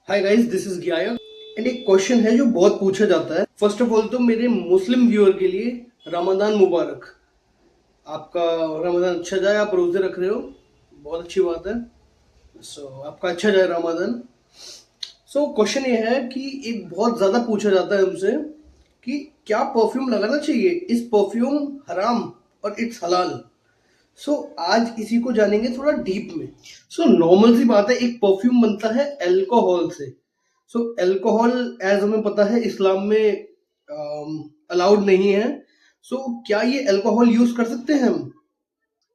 Hi guys, this is गियाया and एक question है जो बहुत पूछा जाता है। फर्स्ट ऑफ ऑल तो मेरे मुस्लिम व्यूअर के लिए रमजान मुबारक। आपका रमजान अच्छा जाए, आप रोजे रख रहे हो, बहुत अच्छी बात है। आपका अच्छा जाए रमजान। क्वेश्चन ये है कि एक बहुत ज्यादा पूछा जाता है हमसे कि क्या परफ्यूम लगाना चाहिए, इस परफ्यूम हराम और इट्स हलाल। आज इसी को जानेंगे थोड़ा डीप में। नॉर्मल सी बात है, एक परफ्यूम बनता है अल्कोहल से। अल्कोहल एज हमें पता है इस्लाम में अलाउड नहीं है। क्या ये अल्कोहल यूज कर सकते हैं हम?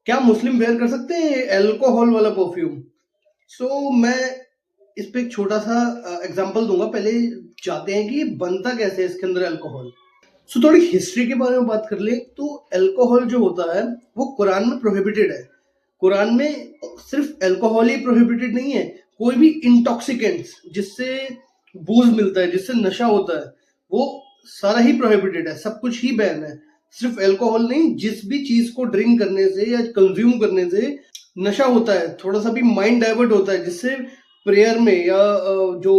क्या मुस्लिम वेयर कर सकते हैं ये अल्कोहल वाला परफ्यूम? मैं इस पे एक छोटा सा एग्जांपल दूंगा। पहले चाहते हैं कि ये बनता कैसे है, इसके अंदर अल्कोहल। थोड़ी हिस्ट्री के बारे में बात कर ले तो अल्कोहल जो होता है वो कुरान में प्रोहिबिटेड है। कुरान में सिर्फ अल्कोहल ही प्रोहिबिटेड नहीं है, कोई भी इंटॉक्सिकेंट्स जिससे बूज मिलता है, जिससे नशा होता है, वो सारा ही प्रोहिबिटेड है, सब कुछ ही बैन है। सिर्फ अल्कोहल नहीं, जिस भी चीज को ड्रिंक करने से या कंज्यूम करने से नशा होता है, थोड़ा सा भी माइंड डाइवर्ट होता है, जिससे प्रेयर में या जो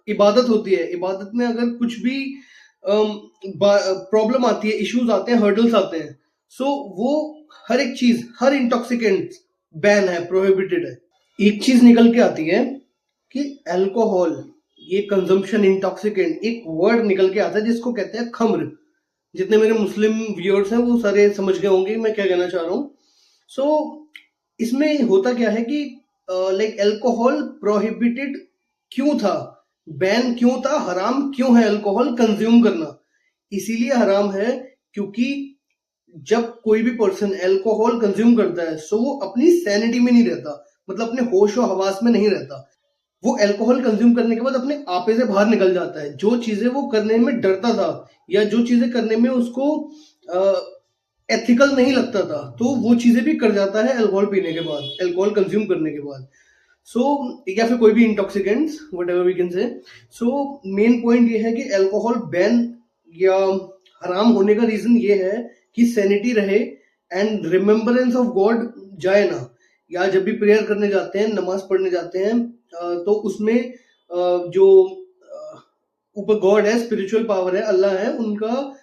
इबादत होती है, इबादत में अगर कुछ भी प्रॉब्लम आती है, इश्यूज आते हैं, हर्डल्स आते हैं, वो हर एक चीज, हर इंटॉक्सिकेंट बैन है, प्रोहिबिटेड है। एक चीज निकल के आती है कि अल्कोहल, ये कंजम्पशन इंटॉक्सिकेंट, एक वर्ड निकल के आता है जिसको कहते हैं खम्र। जितने मेरे मुस्लिम व्यूअर्स हैं वो सारे समझ गए होंगे मैं क्या कहना चाह रहा हूँ। इसमें होता क्या है कि लाइक अल्कोहल प्रोहिबिटेड क्यों था, बैन क्यों था, हराम क्यों है अल्कोहल कंज्यूम करना? इसीलिए हराम है क्योंकि जब कोई भी पर्सन अल्कोहल कंज्यूम करता है वो अपनी सैनिटी में नहीं रहता, मतलब अपने होश और हवास में नहीं रहता। वो अल्कोहल कंज्यूम करने के बाद अपने आपे से बाहर निकल जाता है। जो चीजें वो करने में डरता था या जो चीजें करने में उसको एथिकल नहीं लगता था, तो वो चीजें भी कर जाता है अल्कोहल पीने के बाद, अल्कोहल कंज्यूम करने के बाद। या फिर कोई भी intoxicants, whatever we can say. Main point ये है कि अल्कोहल बैन या हराम होने का रीजन ये है कि सैनिटी रहे एंड रिमेम्बरेंस ऑफ गॉड जाए ना। या जब भी प्रेयर करने जाते हैं, नमाज पढ़ने जाते हैं, तो उसमें जो ऊपर गॉड है, स्पिरिचुअल पावर है, अल्लाह है, उनका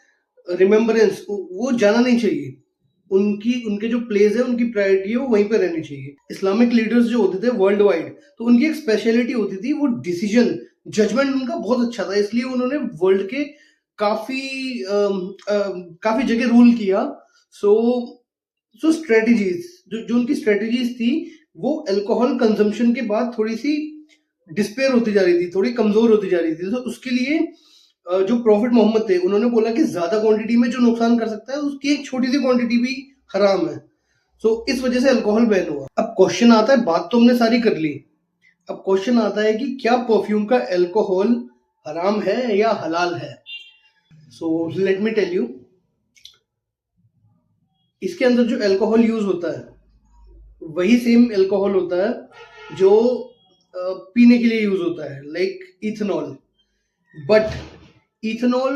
रिमेम्बरेंस वो जाना नहीं चाहिए। उनकी, उनके जो प्लेस है, उनकी प्रायोरिटी है, वो वहीं पे रहनी चाहिए। इस्लामिक लीडर्स जो होते थे वर्ल्ड वाइड, तो उनकी एक स्पेशलिटी होती थी, वो डिसीजन, जजमेंट उनका बहुत अच्छा था, इसलिए उन्होंने वर्ल्ड के काफी काफी जगह रूल किया। सो स्ट्रेटजीज, जो उनकी स्ट्रेटजीज थी, वो अल्कोहल कंजम्पशन के बाद थोड़ी सी डिस्पेयर होती जा रही थी, थोड़ी कमजोर होती जा रही थी। तो उसके लिए जो प्रॉफिट मोहम्मद थे, उन्होंने बोला कि ज्यादा क्वांटिटी में जो नुकसान कर सकता है उसकी एक छोटी सी क्वांटिटी भी हराम है। इस वजह से अल्कोहल बैन हुआ। अब क्वेश्चन आता है, बात तो हमने सारी कर ली, अब क्वेश्चन आता है कि क्या परफ्यूम का अल्कोहल हराम है या हलाल है? Let me tell you. इसके अंदर जो अल्कोहल यूज होता है वही सेम अल्कोहल होता है जो पीने के लिए यूज होता है, like ethanol. But ethanol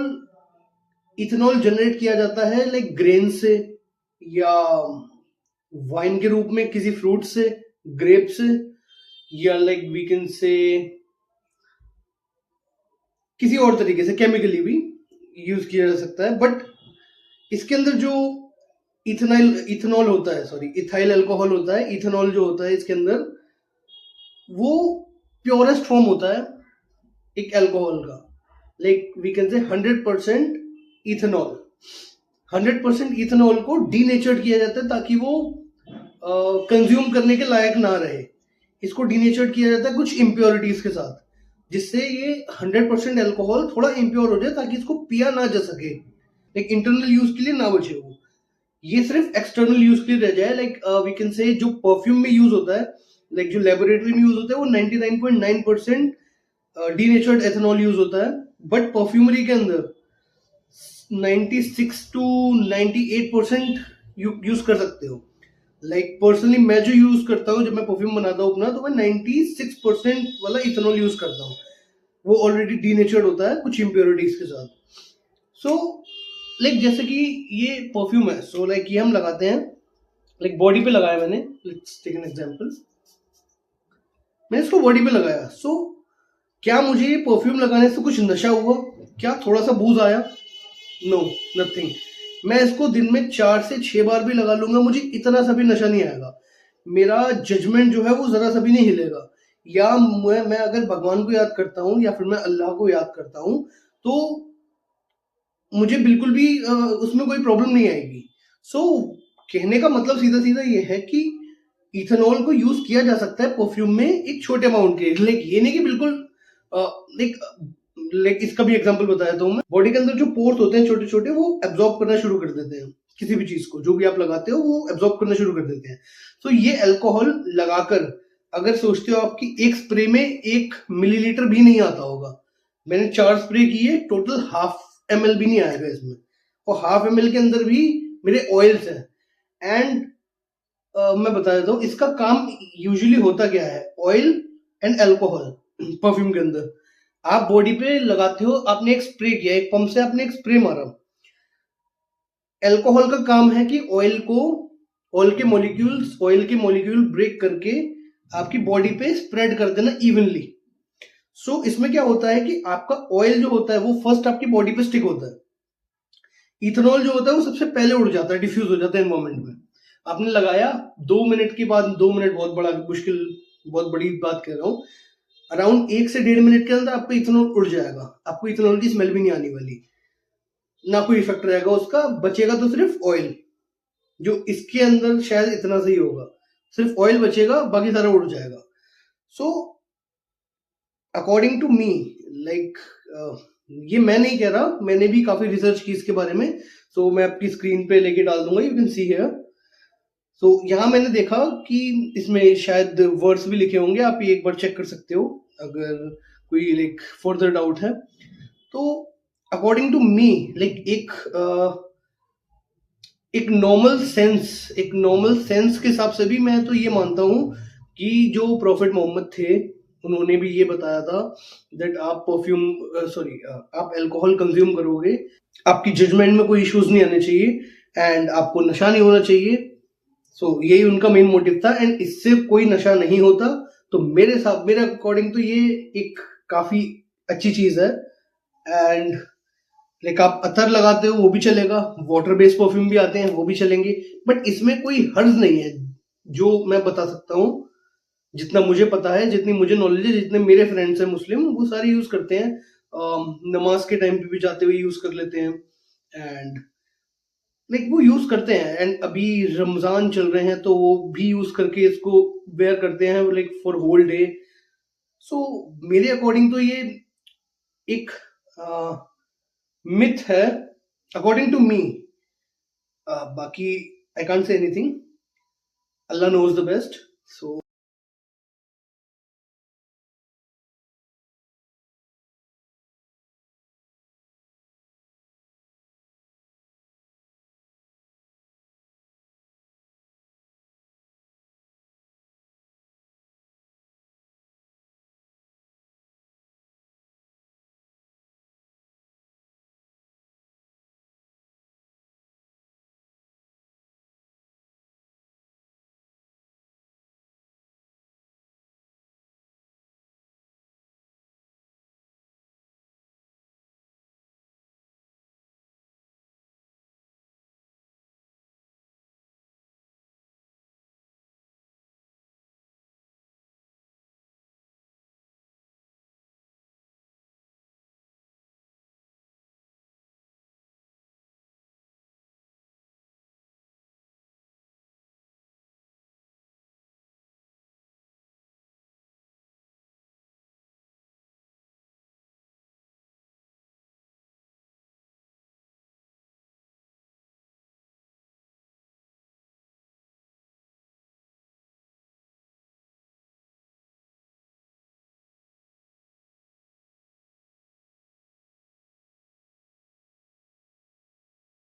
ethanol generate किया जाता है लाइक ग्रेन से, या वाइन के रूप में किसी फ्रूट से, ग्रेप से, या लाइक वी कैन से किसी और तरीके से केमिकली भी यूज किया जा सकता है। बट इसके अंदर जो इथेनॉल होता है, सॉरी इथाइल अल्कोहल होता है, इथेनॉल जो होता है इसके अंदर, वो प्योरेस्ट फॉर्म होता है एक अल्कोहल का। लाइक वी कैन से 100% इथेनॉल। 100% इथेनॉल को डीनेचर्ड किया जाता है ताकि वो कंज्यूम करने के लायक ना रहे। इसको डीनेचर्ड किया जाता है कुछ इम्प्योरिटीज के साथ, जिससे ये 100% अल्कोहल थोड़ा इम्प्योर हो जाए ताकि इसको पिया ना जा सके, लाइक इंटरनल यूज के लिए ना बचे वो, ये सिर्फ एक्सटर्नल यूज के लिए रह जाए। लाइक वी कैन से जो परफ्यूम में यूज होता है, लाइक जो लेबोरेटरी में यूज होता है, वो 99.9% डीनेचर्ड एथेनॉल यूज होता है। बट परफ्यूमरी के अंदर 96 to 98% यूज कर सकते हो। लाइक पर्सनली मैं जो यूज करता हूँ, जब मैं परफ्यूम बनाता हूँ अपना, तो मैं 96% वाला इथेनॉल यूज करता हूँ। वो ऑलरेडी डीनेचर्ड होता है कुछ इम्प्योरिटीज के साथ। लाइक जैसे कि ये परफ्यूम है, लाइक ये हम लगाते हैं, लाइक बॉडी पे लगाया मैंने, लेट्स टेक एन एग्जांपल। मैंने इसको बॉडी पे लगाया, क्या मुझे ये परफ्यूम लगाने से कुछ नशा हुआ? क्या थोड़ा सा बूज आया? No, nothing. मैं इसको दिन में 4 से 6 बार भी लगा लूंगा, मुझे इतना सा भी नशा नहीं आएगा। मेरा जजमेंट जो है वो जरा सा भी नहीं हिलेगा। या मैं अगर भगवान को याद करता हूँ या फिर मैं अल्लाह को याद करता हूँ, तो मुझे बिल्कुल भी उसमें कोई प्रॉब्लम नहीं आएगी। सो कहने का मतलब सीधा सीधा ये है कि इथेनॉल को यूज किया जा सकता है परफ्यूम में एक छोटे अमाउंट के, लाइक ये नहीं कि बिल्कुल, लाइक लाइक इसका भी एग्जांपल बताया तो मैं, बॉडी के अंदर जो पोर्स होते हैं छोटे छोटे, वो एब्जॉर्ब करना शुरू कर देते हैं किसी भी चीज को, जो भी आप लगाते हो वो एब्जॉर्ब करना शुरू कर देते हैं। तो ये अल्कोहल लगाकर, अगर सोचते हो आपकी एक स्प्रे में 1 मिलीलीटर भी नहीं आता होगा, मैंने 4 स्प्रे किए, टोटल ½ ml भी नहीं आएगा इसमें, और ½ ml के अंदर भी मेरे ऑयल्स हैं। एंड मैं बता देता हूँ इसका काम यूजुअली होता क्या है। ऑयल एंड अल्कोहल परफ्यूम के अंदर आप बॉडी पे लगाते हो, आपने एक स्प्रे किया, एक पंप से आपने एक स्प्रे मारा। अल्कोहल का काम है कि ऑयल के मॉलिक्यूल ब्रेक करके आपकी बॉडी पे स्प्रेड कर देना इवनली। सो इसमें क्या होता है कि आपका ऑयल जो होता है वो फर्स्ट आपकी बॉडी पे स्टिक होता है। इथेनॉल जो होता है वो सबसे पहले उड़ जाता है, डिफ्यूज हो जाता है एनवायरमेंट में। आपने लगाया 2 मिनट के बाद, 2 मिनट बहुत बड़ा मुश्किल, बहुत बड़ी बात कह रहा हूँ, अराउंड 1 से 1.5 मिनट के अंदर आपको इथेनॉल उड़ जाएगा। आपको इथेनॉल की स्मेल भी नहीं आने वाली, ना कोई इफेक्ट रहेगा उसका, बचेगा तो सिर्फ ऑयल, जो इसके अंदर शायद इतना सही होगा, सिर्फ ऑयल बचेगा, बाकी सारा उड़ जाएगा। So according to me, like ये मैं नहीं कह रहा, मैंने भी काफी रिसर्च की इसके बारे में। सो मैं आपकी स्क्रीन पे लेके डाल दूंगा, यू कैन सी हियर। सो यहाँ मैंने देखा कि इसमें शायद वर्ड्स भी लिखे होंगे, आप ये एक बार चेक कर सकते हो अगर कोई लाइक फर्दर डाउट है तो। अकॉर्डिंग टू मी, लाइक एक नॉर्मल सेंस के हिसाब से भी मैं तो ये मानता हूँ कि जो प्रॉफिट मोहम्मद थे, उन्होंने भी ये बताया था दैट आप आप अल्कोहल कंज्यूम करोगे, आपकी जजमेंट में कोई इश्यूज नहीं आने चाहिए एंड आपको नशा नहीं होना चाहिए। सो यही उनका मेन मोटिव था, एंड इससे कोई नशा नहीं होता। तो मेरे अकॉर्डिंग तो ये एक काफी अच्छी चीज है। एंड लाइक आप अतर लगाते हो वो भी चलेगा, वाटर बेस्ड परफ्यूम भी आते हैं वो भी चलेंगे, बट इसमें कोई हर्ज नहीं है। जो मैं बता सकता हूँ, जितना मुझे पता है, जितनी मुझे नॉलेज है, जितने मेरे फ्रेंड्स हैं मुस्लिम, वो सारे यूज करते हैं। नमाज के टाइम पे भी जाते हुए यूज कर लेते हैं, एंड लाइक वो यूज करते हैं। एंड अभी रमजान चल रहे हैं तो वो भी यूज करके इसको वेयर करते हैं लाइक फॉर होल डे। सो मेरे अकॉर्डिंग तो ये एक मिथ है अकॉर्डिंग टू मी। बाकी I can't say anything, Allah knows the best. So